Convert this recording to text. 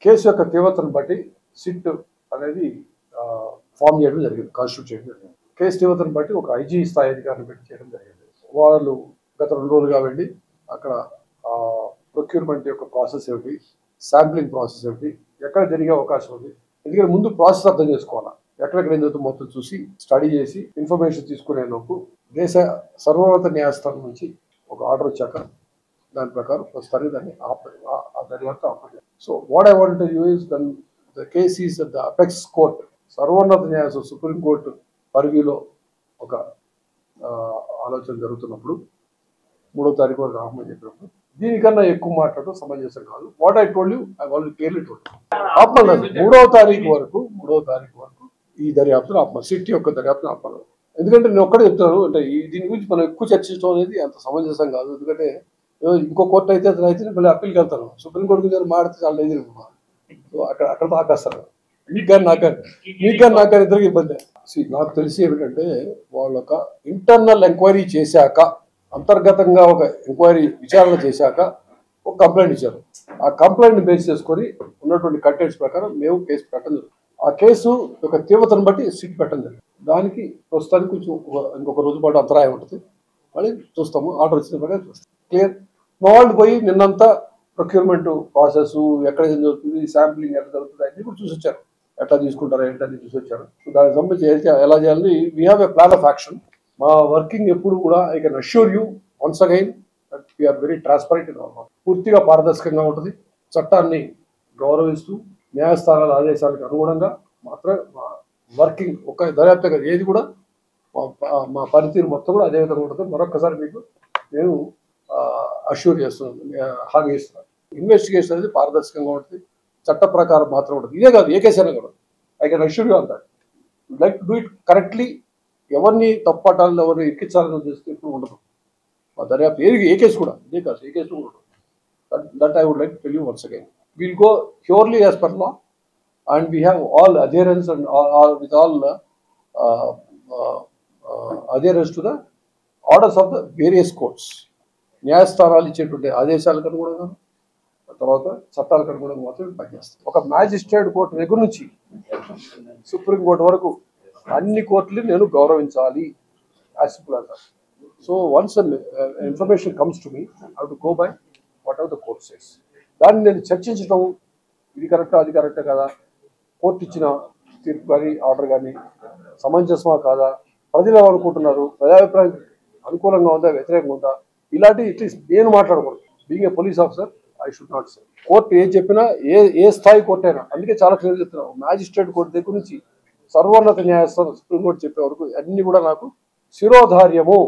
Case యొక్క తీవ్రతను బట్టి సిట్ అనేది ఫామ్ చేయడం జరిగింది, కాన్స్టిట్యూట్ చేయడం జరిగింది. కేసు తీవ్రతను బట్టి ఒక ఐజీ స్థాయి అధికారిని పెట్టి చేయడం జరిగింది. వాళ్ళు గత 2 రోజులుగా వెళ్ళి అక్కడ ప్రొక్యూర్మెంట్ యొక్క ప్రాసెస్ ఏమిటి, శాంప్లింగ్ ప్రాసెస్ ఏమిటి, ఎక్కడ జరిగే అవకాశం ఉంది, ఎందుకంటే ముందు ప్రాసెస్ అర్థం చేసుకోవాలా, ఎక్కడెక్కడ ఏం జరుగుతుందో మొత్తం చూసి స్టడీ చేసి ఇన్ఫర్మేషన్ తీసుకునే లోపు దేశ సర్వోన్నత న్యాయస్థానం నుంచి ఒక ఆర్డర్ వచ్చాక దాని ప్రకారం ప్రస్తుతానికి దాన్ని దర్యాప్తు ఆపలేదు. So what I want to you is the case is the apex court, సర్వోన్నత న్యాయస్థానం సుప్రీంకోర్టు పరిధిలో ఒక ఆలోచన జరుగుతున్నప్పుడు 3వ తారీఖు వరకు ఆపమని చెప్పినప్పుడు దీనికన్నా ఎక్కువ మాట్లాడటం సమంజసం కాదు. What I told you I already clearly told you. ఆపమన్నారు 3వ తారీఖు వరకు ఈ దర్యాప్తును ఆపమని, సిట్ యొక్క దర్యాప్తును ఆపమన్నారు. ఎందుకంటే నేను ఒక్కడే చెప్తాను, అంటే దీని గురించి మనం ఎక్కువ చర్చించడం అనేది అంత సమంజసం కాదు. ఎందుకంటే ఇంకో కోర్టు అయితే అతను అయితే మళ్ళీ అప్పీల్కి వెళ్తాను, సుప్రీంకోర్టు గురించి మాడితే చాలా లేదు. సో అక్కడ ఆపేస్తారు. మీకు కానీ నాకు కానీ ఇద్దరికి ఇబ్బంది. నాకు తెలిసి ఏమిటంటే వాళ్ళ ఒక ఇంటర్నల్ ఎంక్వైరీ చేశాక, అంతర్గతంగా ఒక ఎంక్వైరీ విచారణ చేశాక ఒక కంప్లైంట్ ఇచ్చారు. ఆ కంప్లైంట్ బేస్ చేసుకొని ఉన్నటువంటి కంటెంట్స్ ప్రకారం మేము కేసు పెట్టడం జరుగుతుంది. ఆ కేసు యొక్క తీవ్రతను బట్టి సిట్ పెట్టడం జరిగింది. దానికి ప్రస్తుతానికి కొంచెం ఇంకొక రోజు పాటు అంతరాయం ఉంటుంది. మళ్ళీ చూస్తాము, ఆర్డర్ వచ్చిన ప్రకారం చూస్తాం. క్లియర్. మా వాళ్ళు పోయి నిన్నంతా ప్రొక్యూర్మెంట్ ప్రాసెస్ ఎక్కడ ఏం జరుగుతుంది, శాంప్లింగ్ ఎట్లా జరుగుతుంది అన్నీ కూడా చూసి వచ్చారు. ఎట్లా తీసుకుంటారో ఏంటని చూసి వచ్చారు. సో దానికి సంబంధించి ఎలా చేయాలని we have a plan of action. మా వర్కింగ్ ఎప్పుడు కూడా I can assure you once again that we are very transparent in our work. పూర్తిగా పారదర్శకంగా ఉంటుంది. చట్టాన్ని గౌరవిస్తూ న్యాయస్థానాల ఆదేశాలకు అనుగుణంగా మాత్రం వర్కింగ్ ఒక దర్యాప్తు ఏది కూడా మా పనితీరు మొత్తం కూడా అదే విధంగా ఉంటుంది. మరొకసారి మీకు నేను అష్యూర్ చేస్తున్నాను, హామీ ఇస్తున్నాను. ఇన్వెస్టిగేషన్ అనేది పారదర్శకంగా ఉంటుంది, చట్ట ప్రకారం మాత్రం ఉంటుంది. ఇదే కాదు, ఏ కేసైనా కూడా I can assure you on that. Like do it correctly. ఎవరిని తప్పట్టాలని, ఎవరిని ఎక్కించాలని చేస్తే ఇప్పుడు ఉండదు మా దర్యాప్తు. ఏ కేసు కూడా ఇదే కాదు, ఏ కేసు కూడా ఉండదు. That I would like to tell you once again. Will go purely as per law and we have all adherence and with all adherence to the orders of the various courts. న్యాయస్థానాలు ఇచ్చేటువంటి ఆదేశాలకు అనుగుణంగా తర్వాత చట్టాలకు అనుగుణంగా మాత్రమే పనిచేస్తాం. ఒక మ్యాజిస్ట్రేట్ కోర్టు దగ్గర నుంచి సుప్రీంకోర్టు వరకు అన్ని కోర్టులు నేను గౌరవించాలి, as simple as that. So once information comes to me, I have to go by what ever the court says. దాన్ని నేను చర్చించడం, ఇది కరెక్టా అది కరెక్టా కదా, కోర్టు ఇచ్చిన తీర్పు కానీ ఆర్డర్ కానీ సమంజసమా కాదా, ప్రజలు ఏమనుకుంటున్నారు, ప్రజాభిప్రాయం అనుకూలంగా ఉందా వ్యతిరేకంగా ఉందా, ఇలాంటి అట్లీస్ట్ నేను మాట్లాడకూడదు. Being a police officer I should not say. Court ఏం చెప్పినా ఏ స్థాయి కోర్టు అయినా, అందుకే చాలా క్లియర్ చెప్తున్నాను, మ్యాజిస్ట్రేట్ కోర్టు దగ్గర నుంచి సర్వోన్నత న్యాయస్థానం సుప్రీంకోర్టు చెప్పే వరకు అన్ని కూడా నాకు శిరోధార్యము.